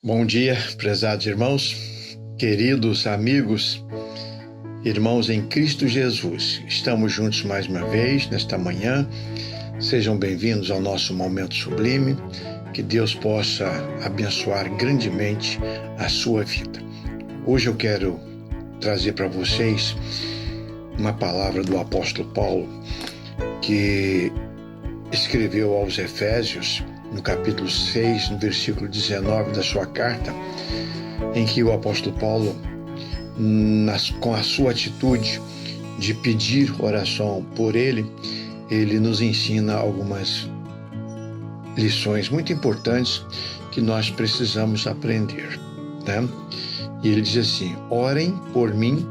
Bom dia, prezados irmãos, queridos amigos, irmãos em Cristo Jesus. Estamos juntos mais uma vez nesta manhã. Sejam bem-vindos ao nosso momento sublime. Que Deus possa abençoar grandemente a sua vida. Hoje eu quero trazer para vocês uma palavra do apóstolo Paulo, que escreveu aos Efésios, no capítulo 6, no versículo 19 da sua carta, em que o apóstolo Paulo, com a sua atitude de pedir oração por ele nos ensina algumas lições muito importantes que nós precisamos aprender, né? E ele diz assim: orem por mim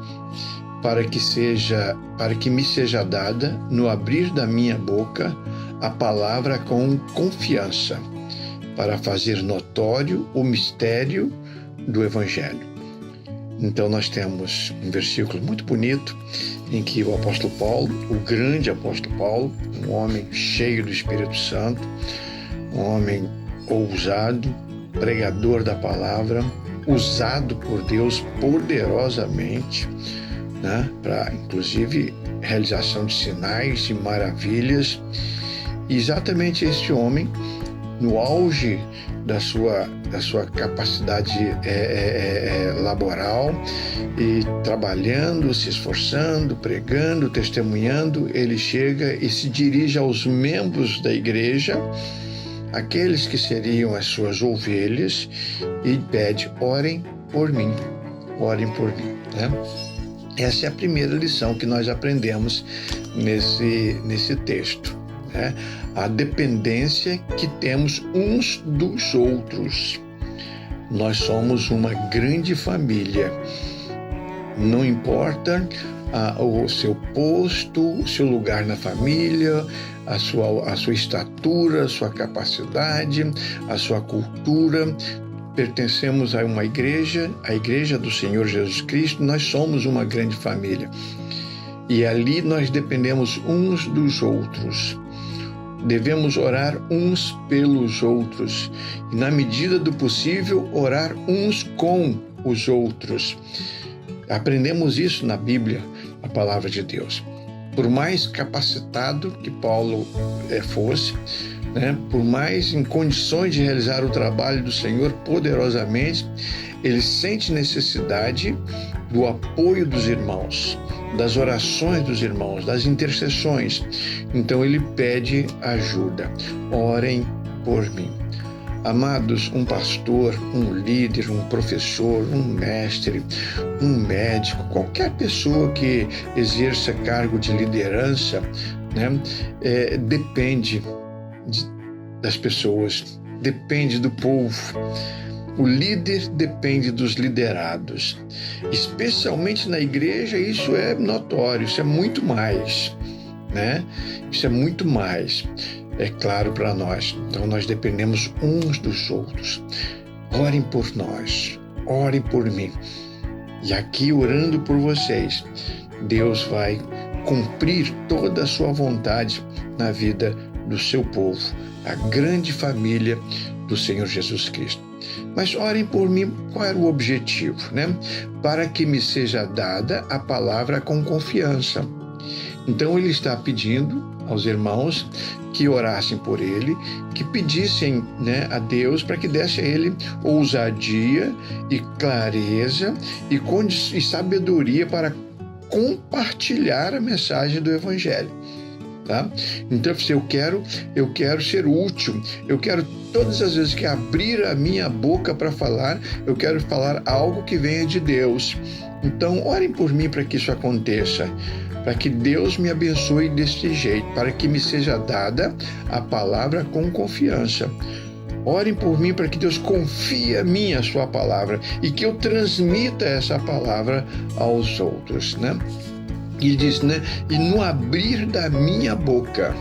para que me seja dada, no abrir da minha boca, a palavra com confiança, para fazer notório o mistério do Evangelho. Então nós temos um versículo muito bonito em que o apóstolo Paulo, o grande apóstolo Paulo, um homem cheio do Espírito Santo, um homem ousado, pregador da palavra, usado por Deus poderosamente, né, para inclusive realização de sinais e maravilhas. E exatamente esse homem, no auge da sua capacidade laboral, e trabalhando, se esforçando, pregando, testemunhando, ele chega e se dirige aos membros da igreja, aqueles que seriam as suas ovelhas, e pede: orem por mim, né? Essa é a primeira lição que nós aprendemos nesse texto, né? A dependência que temos uns dos outros. Nós somos uma grande família. Não importa o seu posto, o seu lugar na família, a sua estatura, a sua capacidade, a sua cultura. Pertencemos a uma igreja, a igreja do Senhor Jesus Cristo. Nós somos uma grande família. E ali nós dependemos uns dos outros. Devemos orar uns pelos outros e, na medida do possível, orar uns com os outros. Aprendemos isso na Bíblia, a palavra de Deus. Por mais capacitado que Paulo fosse, né, por mais em condições de realizar o trabalho do Senhor poderosamente, ele sente necessidade do apoio dos irmãos, das orações dos irmãos, das intercessões. Então ele pede ajuda. Orem por mim. Amados, um pastor, um líder, um professor, um mestre, um médico, qualquer pessoa que exerça cargo de liderança, né, depende das pessoas, depende do povo. O líder depende dos liderados. Especialmente na igreja, isso é notório, isso é muito mais, né? Isso é muito mais, é claro para nós. Então nós dependemos uns dos outros. Orem por nós, orem por mim. E aqui, orando por vocês, Deus vai cumprir toda a sua vontade na vida do seu povo, a grande família do Senhor Jesus Cristo. Mas orem por mim, qual era o objetivo, né? Para que me seja dada a palavra com confiança. Então ele está pedindo aos irmãos que orassem por ele, que pedissem, né, a Deus para que desse a ele ousadia e clareza e sabedoria para compartilhar a mensagem do Evangelho. Tá? Então, eu quero ser útil, eu quero todas as vezes que abrir a minha boca para falar, eu quero falar algo que venha de Deus. Então, orem por mim para que isso aconteça, para que Deus me abençoe desse jeito, para que me seja dada a palavra com confiança. Orem por mim para que Deus confie a mim a sua palavra e que eu transmita essa palavra aos outros, né? Ele diz, né? E no abrir da minha boca,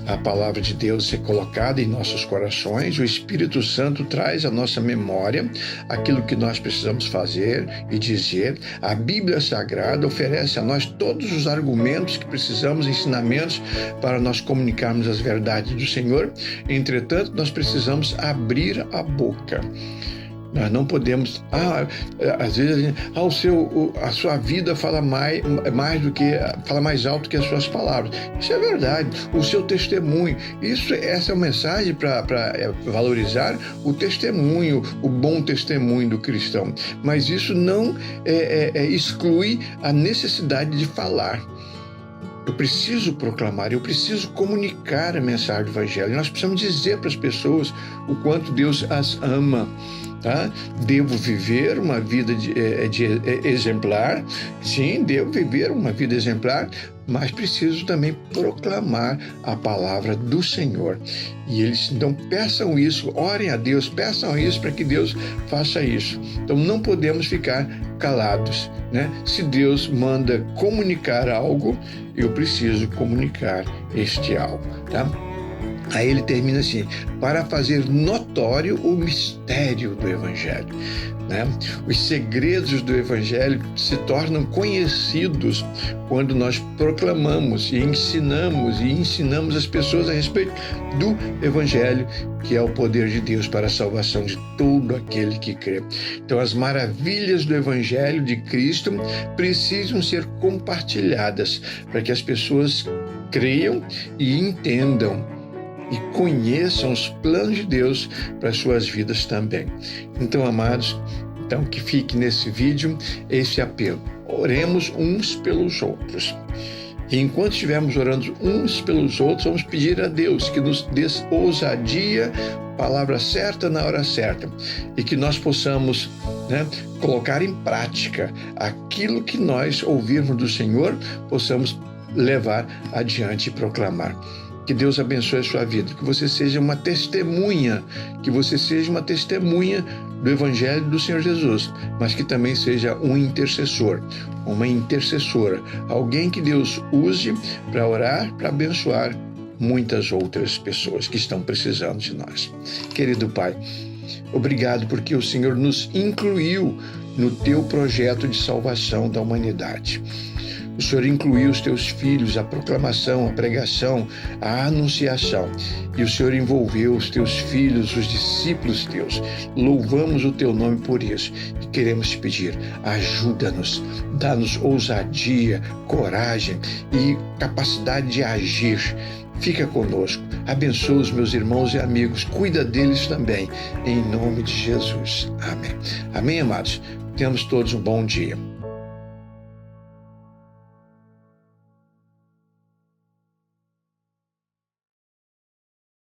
a palavra de Deus é colocada em nossos corações, o Espírito Santo traz à nossa memória aquilo que nós precisamos fazer e dizer. A Bíblia Sagrada oferece a nós todos os argumentos que precisamos, ensinamentos para nós comunicarmos as verdades do Senhor. Entretanto, nós precisamos abrir a boca. Nós não podemos, às vezes, a sua vida fala fala mais alto que as suas palavras. Isso é verdade. O seu testemunho, essa é uma mensagem para valorizar o testemunho, o bom testemunho do cristão. Mas isso não exclui a necessidade de falar. Eu preciso proclamar, eu preciso comunicar a mensagem do Evangelho. Nós precisamos dizer para as pessoas o quanto Deus as ama. Tá? Devo viver uma vida exemplar, sim, devo viver uma vida exemplar, mas preciso também proclamar a palavra do Senhor. E eles, então, peçam isso, orem a Deus, peçam isso para que Deus faça isso. Então, não podemos ficar calados, né? Se Deus manda comunicar algo, eu preciso comunicar este algo, tá? Aí ele termina assim: para fazer notório o mistério do Evangelho. Né? Os segredos do Evangelho se tornam conhecidos quando nós proclamamos e ensinamos as pessoas a respeito do Evangelho, que é o poder de Deus para a salvação de todo aquele que crê. Então, as maravilhas do Evangelho de Cristo precisam ser compartilhadas para que as pessoas creiam e entendam e conheçam os planos de Deus para as suas vidas também. Então, amados, que fique nesse vídeo esse apelo. Oremos uns pelos outros. E enquanto estivermos orando uns pelos outros, vamos pedir a Deus que nos dê ousadia, palavra certa na hora certa, e que nós possamos, colocar em prática aquilo que nós ouvirmos do Senhor, possamos levar adiante e proclamar. Que Deus abençoe a sua vida, que você seja uma testemunha, do Evangelho do Senhor Jesus, mas que também seja um intercessor, uma intercessora, alguém que Deus use para orar, para abençoar muitas outras pessoas que estão precisando de nós. Querido Pai, obrigado porque o Senhor nos incluiu no teu projeto de salvação da humanidade. O Senhor incluiu os teus filhos, a proclamação, a pregação, a anunciação. E o Senhor envolveu os teus filhos, os discípulos teus. Louvamos o teu nome por isso. E queremos te pedir, ajuda-nos, dá-nos ousadia, coragem e capacidade de agir. Fica conosco, abençoa os meus irmãos e amigos, cuida deles também, em nome de Jesus. Amém. Amém, amados? Tenhamos todos um bom dia.